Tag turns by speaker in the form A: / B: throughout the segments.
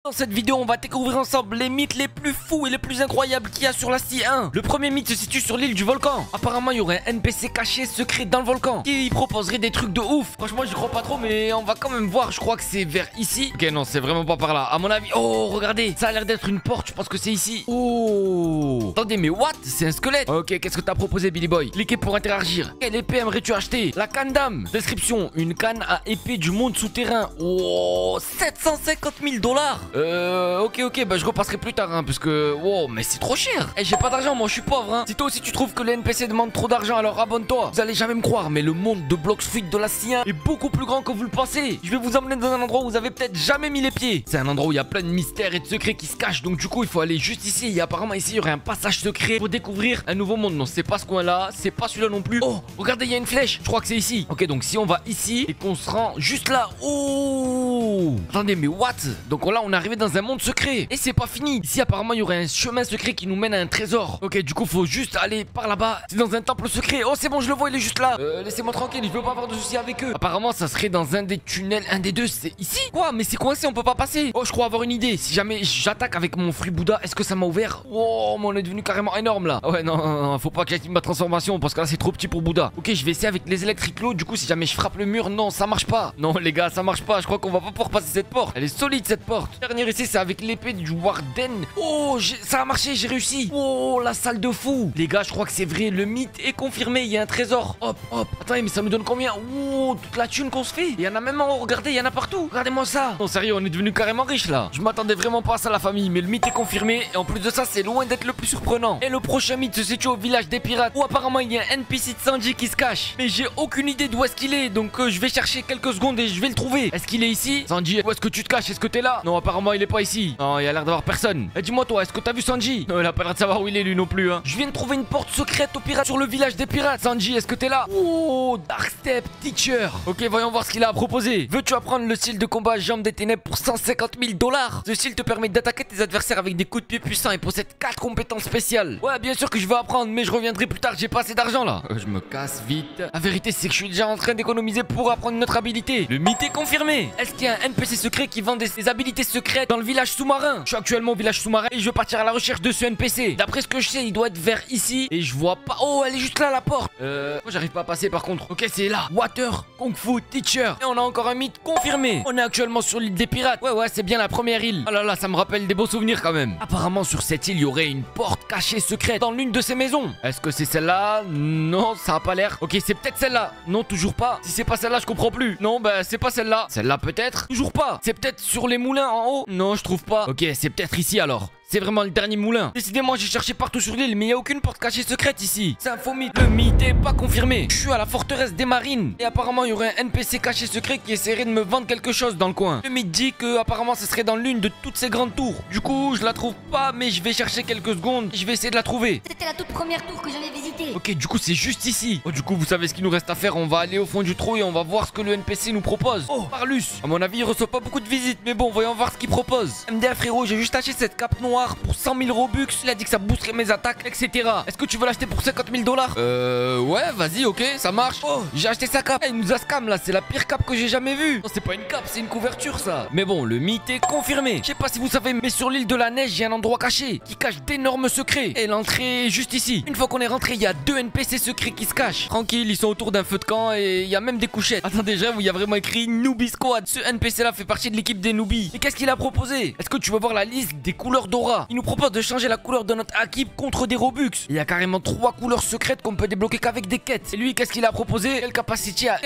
A: Dans cette vidéo, on va découvrir ensemble les mythes les plus fous et les plus incroyables qu'il y a sur la C1. Le premier mythe se situe sur l'île du volcan. Apparemment, il y aurait un NPC caché secret dans le volcan qui proposerait des trucs de ouf. Franchement, j'y crois pas trop, mais on va quand même voir. Je crois que c'est vers ici. Ok, non, c'est vraiment pas par là. À mon avis. Oh, regardez, ça a l'air d'être une porte. Je pense que c'est ici. Oh, attendez, mais what? C'est un squelette. Ok, qu'est-ce que t'as proposé, Billy Boy? Cliquez pour interagir. Quelle épée aimerais-tu acheter? La canne d'âme. Description: une canne à épée du monde souterrain. Oh, 750 000 $. Ok, bah je repasserai plus tard, hein, parce que, wow, mais c'est trop cher. Eh, j'ai pas d'argent, moi je suis pauvre, hein. Si toi aussi tu trouves que les NPC demandent trop d'argent, alors abonne-toi. Vous allez jamais me croire, mais le monde de Blox Fruit de la C1 est beaucoup plus grand que vous le pensez. Je vais vous emmener dans un endroit où vous avez peut-être jamais mis les pieds. C'est un endroit où il y a plein de mystères et de secrets qui se cachent, donc du coup il faut aller juste ici. Et apparemment ici il y aurait un passage secret pour découvrir un nouveau monde. Non, c'est pas ce coin-là, c'est pas celui-là non plus. Oh, regardez, il y a une flèche. Je crois que c'est ici. Ok, donc si on va ici et qu'on se rend juste là. Oh, attendez, mais what? Donc là on est arrivé dans un monde secret. Et c'est pas fini. Ici apparemment il y aurait un chemin secret qui nous mène à un trésor. Ok, du coup faut juste aller par là-bas. C'est dans un temple secret. Oh, c'est bon, je le vois, il est juste là. Laissez-moi tranquille, je veux pas avoir de soucis avec eux. Apparemment ça serait dans un des tunnels. Un des deux, c'est ici. Quoi? Mais c'est coincé, on peut pas passer. Oh, je crois avoir une idée. Si jamais j'attaque avec mon fruit Bouddha, est-ce que ça m'a ouvert? Oh, mais on est devenu carrément énorme là. Ouais, non, faut pas que j'active ma transformation parce que là c'est trop petit pour Bouddha. Ok, je vais essayer avec les électriclos. Du coup si jamais je frappe le mur, non, ça marche pas. Non les gars, ça marche pas. Je crois qu'on va pas pouvoir passer cette porte. Elle est solide cette porte. Dernier essai, c'est avec l'épée du Warden. Oh, ça a marché, j'ai réussi. Oh, la salle de fou. Les gars, je crois que c'est vrai, le mythe est confirmé. Il y a un trésor. Hop. Attendez, mais ça nous donne combien? Oh, toute la thune qu'on se fait. Il y en a même en haut, regardez, il y en a partout. Regardez-moi ça. Non, sérieux, on est devenu carrément riche là. Je m'attendais vraiment pas à ça, la famille, mais le mythe est confirmé. Et en plus de ça, c'est loin d'être le plus surprenant. Et le prochain mythe se situe au village des pirates, où apparemment il y a un NPC de Sanji qui se cache. Mais j'ai aucune idée d'où est-ce qu'il est. Donc je vais chercher quelques secondes et je vais le trouver. Est-ce qu'il est ici? Sanji, où est-ce que tu te caches? Est-ce que t'es là? Non, apparemment il est pas ici. Non, il a l'air d'avoir personne. Et dis-moi toi, est-ce que t'as vu Sanji? Non, il a pas l'air de savoir où il est lui non plus, hein. Je viens de trouver une porte secrète aux pirates sur le village des pirates. Sanji, est-ce que t'es là? Oh, Darkstep Teacher. Ok, voyons voir ce qu'il a à proposer. Veux-tu apprendre le style de combat Jambes des Ténèbres pour 150 000 $? Ce style te permet d'attaquer tes adversaires avec des coups de pied puissants et possède 4 compétences spéciales. Ouais, bien sûr que je veux apprendre, mais je reviendrai plus tard, j'ai pas assez d'argent là. Je me casse vite. La vérité, c'est que je suis déjà en train d'économiser pour apprendre notre habilité. Le mythe est confirmé. Est-ce qu'il y a un NPC secret qui vend des habilités secrètes dans le village sous-marin? Je suis actuellement au village sous-marin et je veux partir à la recherche de ce NPC. D'après ce que je sais, il doit être vers ici. Et je vois pas. Oh, elle est juste là, la porte. Moi, j'arrive pas à passer par contre. Ok, c'est là. Water Kung Fu Teacher. Et on a encore un mythe confirmé. On est actuellement sur l'île des pirates. Ouais, c'est bien la première île. Oh là là, ça me rappelle des beaux souvenirs quand même. Apparemment, sur cette île, il y aurait une porte cachée secrète dans l'une de ces maisons. Est-ce que c'est celle-là? Non, ça a pas l'air. Ok, c'est peut-être celle-là. Non, toujours pas. Si c'est pas celle-là, je comprends plus. Non, bah, c'est pas celle-là. Celle-là, peut-être. Toujours pas. C'est peut-être sur les moulins en haut. Non, je trouve pas. Ok, c'est peut-être ici alors. C'est vraiment le dernier moulin. Décidément, j'ai cherché partout sur l'île, mais il n'y a aucune porte cachée secrète ici. C'est un faux mythe. Le mythe est pas confirmé. Je suis à la forteresse des marines. Et apparemment, il y aurait un NPC caché secret qui essaierait de me vendre quelque chose dans le coin. Le mythe dit que apparemment, ce serait dans l'une de toutes ces grandes tours. Du coup, je la trouve pas, mais je vais chercher quelques secondes. Je vais essayer de la trouver.
B: C'était la toute première tour que j'avais visitée.
A: Ok, du coup, c'est juste ici. Oh, du coup, vous savez ce qu'il nous reste à faire. On va aller au fond du trou et on va voir ce que le NPC nous propose. Oh, Parlus. À mon avis, il reçoit pas beaucoup de visites, mais bon, voyons voir ce qu'il propose. MDA frérot, j'ai juste acheté cette cape noire pour 100 000 Robux, il a dit que ça boosterait mes attaques, etc. Est-ce que tu veux l'acheter pour 50 000 $? Ouais, vas-y, ok, ça marche. Oh, j'ai acheté sa cape. Il nous a scam là, c'est la pire cape que j'ai jamais vue. Non, c'est pas une cape, c'est une couverture ça. Mais bon, le mythe est confirmé. Je sais pas si vous savez, mais sur l'île de la neige, il y a un endroit caché qui cache d'énormes secrets. Et l'entrée est juste ici. Une fois qu'on est rentré, il y a 2 NPC secrets qui se cachent. Tranquille, ils sont autour d'un feu de camp et il y a même des couchettes. Attendez, je rêve où il y a vraiment écrit Noobie Squad. Ce NPC là fait partie de l'équipe des Noobies. Et qu'est-ce qu'il a proposé? Est-ce que tu veux voir la liste des couleurs d'aura? Il nous propose de changer la couleur de notre équipe contre des Robux. Il y a carrément 3 couleurs secrètes qu'on peut débloquer qu'avec des quêtes. Et lui, qu'est-ce qu'il a proposé? Quelle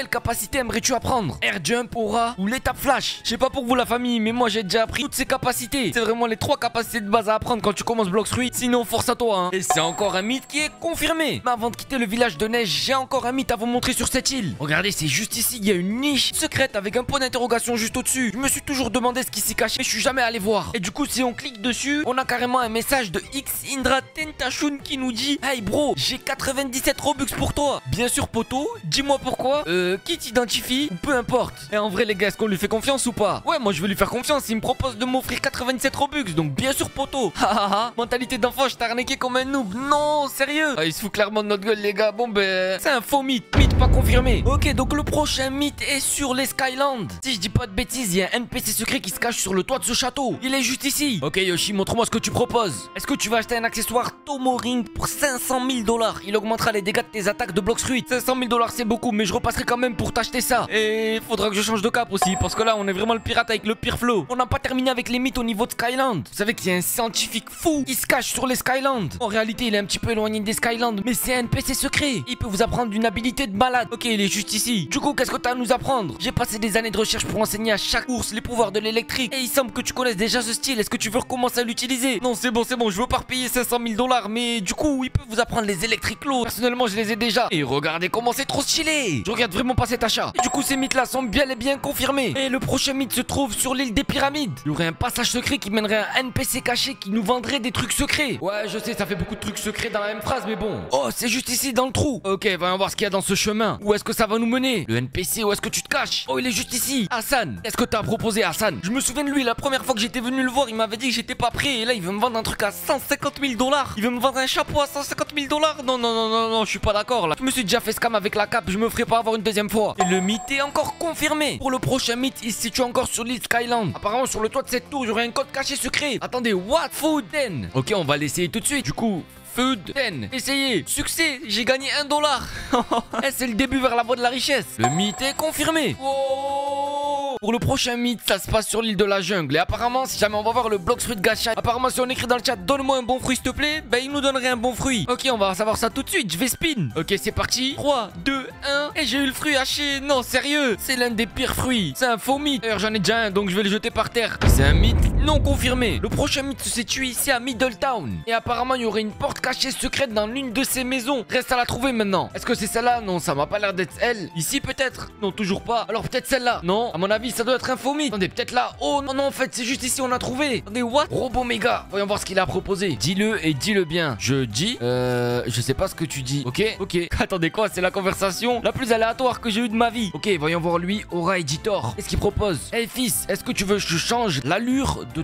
A: capacité aimerais-tu apprendre? Air Jump, Aura ou l'étape Flash? Je sais pas pour vous la famille, mais moi j'ai déjà appris toutes ces capacités. C'est vraiment les 3 capacités de base à apprendre quand tu commences Blox Fruit. Sinon, force à toi, hein. Et c'est encore un mythe qui est confirmé. Mais avant de quitter le village de neige, j'ai encore un mythe à vous montrer sur cette île. Regardez, c'est juste ici, il y a une niche secrète avec un point d'interrogation juste au-dessus. Je me suis toujours demandé ce qui s'y cachait, mais je suis jamais allé voir. Et du coup, si on clique dessus, on on a carrément un message de X Indra Tentashun qui nous dit: hey bro, j'ai 97 Robux pour toi. Bien sûr poto, dis-moi pourquoi. Qui t'identifie ou peu importe. Et en vrai les gars, est-ce qu'on lui fait confiance ou pas? Ouais, moi je vais lui faire confiance, il me propose de m'offrir 97 Robux, donc bien sûr poto. Hahaha, mentalité d'enfant, je t'ai arnaqué comme un noob. Non, sérieux. Il se fout clairement de notre gueule les gars. Bon ben, c'est un faux mythe, mythe pas confirmé. Ok, donc le prochain mythe est sur les Skylands. Si je dis pas de bêtises, il y a un NPC secret qui se cache sur le toit de ce château. Il est juste ici. Ok Yoshi, montre-moi ce que tu proposes. Est-ce que tu vas acheter un accessoire Tomo Ring pour 500 000 $? Il augmentera les dégâts de tes attaques de Blox Fruit. 500 000 $ c'est beaucoup, mais je repasserai quand même pour t'acheter ça. Et faudra que je change de cap aussi, parce que là on est vraiment le pirate avec le pire flow. On n'a pas terminé avec les mythes au niveau de Skyland. Vous savez qu'il y a un scientifique fou qui se cache sur les Skylands. En réalité il est un petit peu éloigné des Skylands, mais c'est un NPC secret. Il peut vous apprendre une habilité de malade. Ok, il est juste ici. Du coup, qu'est-ce que t'as à nous apprendre? J'ai passé des années de recherche pour enseigner à chaque ours les pouvoirs de l'électrique. Et il semble que tu connaisses déjà ce style. Est-ce que tu veux recommencer à l'utiliser? Non, c'est bon, je veux pas repayer 500 000 $. Mais du coup, il peut vous apprendre les électriques lourds. Personnellement, je les ai déjà. Et regardez comment c'est trop stylé. Je regarde vraiment pas cet achat. Et du coup, ces mythes-là sont bien et bien confirmés. Et le prochain mythe se trouve sur l'île des pyramides. Il y aurait un passage secret qui mènerait à un NPC caché qui nous vendrait des trucs secrets. Ouais, je sais, ça fait beaucoup de trucs secrets dans la même phrase, mais bon. Oh, c'est juste ici dans le trou. Ok, voyons voir ce qu'il y a dans ce chemin. Où est-ce que ça va nous mener? Le NPC, où est-ce que tu te caches? Oh, il est juste ici. Hassan, qu'est-ce que t'as proposé, Hassan? Je me souviens de lui, la première fois que j'étais venu le voir, il m'avait dit que j'étais pas prêt. Et là, il veut me vendre un truc à 150 000 $. Il veut me vendre un chapeau à 150 000 $. Non, je suis pas d'accord là. Je me suis déjà fait scam avec la cape, je me ferai pas avoir une deuxième fois. Et le mythe est encore confirmé. Pour le prochain mythe, il se situe encore sur l'île Skyland. Apparemment, sur le toit de cette tour, il y aurait un code caché secret. Attendez, what? Food 10. Ok, on va l'essayer tout de suite. Du coup, Food 10. Essayez. Succès, j'ai gagné 1 $. Eh, c'est le début vers la voie de la richesse. Le mythe est confirmé. Wow. Pour le prochain mythe, ça se passe sur l'île de la jungle. Et apparemment, si jamais on va voir le Blox Fruit Gacha, apparemment, si on écrit dans le chat, donne-moi un bon fruit, s'il te plaît, ben il nous donnerait un bon fruit. Ok, on va savoir ça tout de suite. Je vais spin. Ok, c'est parti. 3, 2, 1. Et j'ai eu le fruit haché. Non, sérieux. C'est l'un des pires fruits. C'est un faux mythe. D'ailleurs, j'en ai déjà un, donc je vais le jeter par terre. C'est un mythe non confirmé. Le prochain mythe se situe ici à Middletown. Et apparemment, il y aurait une porte cachée secrète dans l'une de ces maisons. Reste à la trouver maintenant. Est-ce que c'est celle-là? Non, ça m'a pas l'air d'être elle. Ici, peut-être? Non, toujours pas. Alors, peut-être celle-là? Non, à mon avis, ça doit être un faux mythe. Attendez, peut-être là. Oh non, en fait, c'est juste ici, on a trouvé. Attendez, what? Robot méga. Voyons voir ce qu'il a proposé. Dis-le et dis-le bien. Je dis, je sais pas ce que tu dis. Ok. Attendez, quoi? C'est la conversation la plus aléatoire que j'ai eue de ma vie. Ok, voyons voir lui. Aura Editor. Qu'est-ce qu'il propose? Hey fils, est-ce que tu veux que je change l'allure de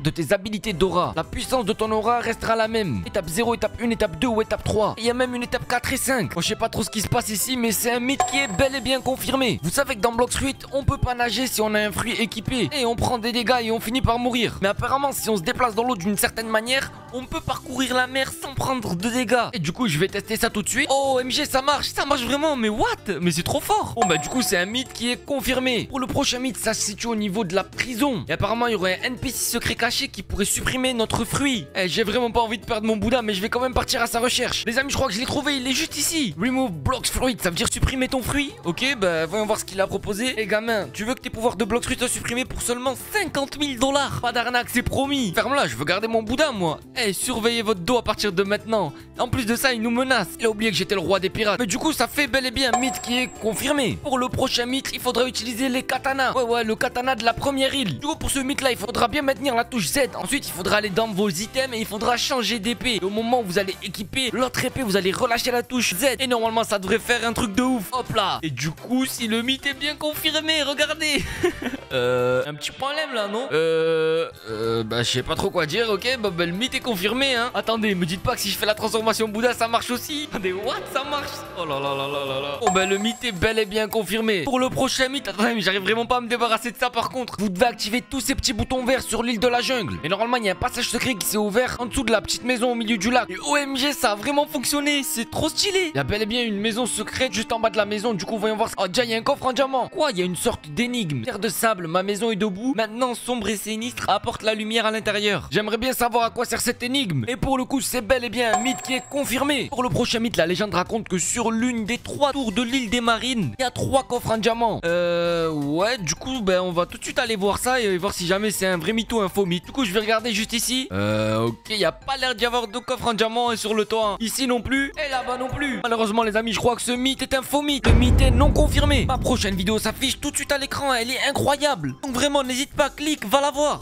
A: tes habilités d'aura? La puissance de ton aura restera la même. Étape 0, étape 1, étape 2 ou étape 3. Il y a même une étape 4 et 5. Moi, je sais pas trop ce qui se passe ici, mais c'est un mythe qui est bel et bien confirmé. Vous savez que dans Blox Fruit, on peut pas nager si on a un fruit équipé. Et on prend des dégâts et on finit par mourir. Mais apparemment, si on se déplace dans l'eau d'une certaine manière, on peut parcourir la mer sans prendre de dégâts. Et du coup, je vais tester ça tout de suite. Oh, MG, ça marche vraiment. Mais what? Mais c'est trop fort. Bon, bah, du coup, c'est un mythe qui est confirmé. Pour le prochain mythe, ça se situe au niveau de la prison. Et apparemment, il y aurait un NPC secret caché qui pourrait supprimer notre fruit. Eh, j'ai vraiment pas envie de perdre mon Bouddha, mais je vais quand même partir à sa recherche. Les amis, je crois que je l'ai trouvé. Il est juste ici. Remove Blox Fruit, ça veut dire supprimer ton fruit. Ok, bah, voyons voir ce qu'il a proposé. Eh, gamin, tu veux que tes pouvoirs de Blox Fruit soient supprimés pour seulement 50 000 $? Pas d'arnaque, c'est promis. Ferme-la, je veux garder mon Bouddha, moi. Eh, surveillez votre dos à partir de maintenant. En plus de ça, il nous menace. Il a oublié que j'étais le roi des pirates. Mais du coup, ça fait bel et bien un mythe qui est confirmé. Pour le prochain mythe, il faudra utiliser les katanas. Ouais, le katana de la première île. Du coup, pour ce mythe-là, il faudra bien maintenir la touche Z. Ensuite, il faudra aller dans vos items et il faudra changer d'épée. Et au moment où vous allez équiper l'autre épée, vous allez relâcher la touche Z. Et normalement, ça devrait faire un truc de ouf. Hop là. Et du coup, si le mythe est bien confirmé, regardez. Un petit problème là, non? Bah, je sais pas trop quoi dire, ok? Bah, le mythe est confirmé, hein. Attendez, me dites pas que si je fais la transformation Bouddha, ça marche aussi. Attendez, what? Ça marche? Oh là là là là là là. Oh, bah, le mythe est bel et bien confirmé. Pour le prochain mythe, attendez, mais j'arrive vraiment pas à me débarrasser de ça par contre. Vous devez activer tous ces petits boutons verts sur l'île de la jungle. Et normalement, il y a un passage secret qui s'est ouvert en dessous de la petite maison au milieu du lac. Et OMG, ça a vraiment fonctionné. C'est trop stylé. Il y a bel et bien une maison secrète juste en bas de la maison. Du coup, voyons voir. Oh, déjà, il y a un coffre en diamant. Quoi? Il y a une sorte d'énigme. Terre de sable, ma maison est debout. Maintenant, sombre et sinistre, apporte la lumière à l'intérieur. J'aimerais bien savoir à quoi sert cette énigme. Et pour le coup, c'est bel et bien un mythe qui est confirmé. Pour le prochain mythe, la légende raconte que sur l'une des 3 tours de l'île des Marines, il y a 3 coffres en diamant. Ouais, du coup, ben, on va tout de suite aller voir ça et voir si jamais c'est un vrai mythe ou un faux mythe. Du coup, je vais regarder juste ici. Ok, il n'y a pas l'air d'y avoir de coffre en diamant sur le toit. Ici non plus. Et là-bas non plus. Malheureusement, les amis, je crois que ce mythe est un faux mythe. Le mythe est non confirmé. Ma prochaine vidéo s'affiche tout de suite à l'écran. Elle est incroyable. Donc vraiment, n'hésite pas, clique, va la voir.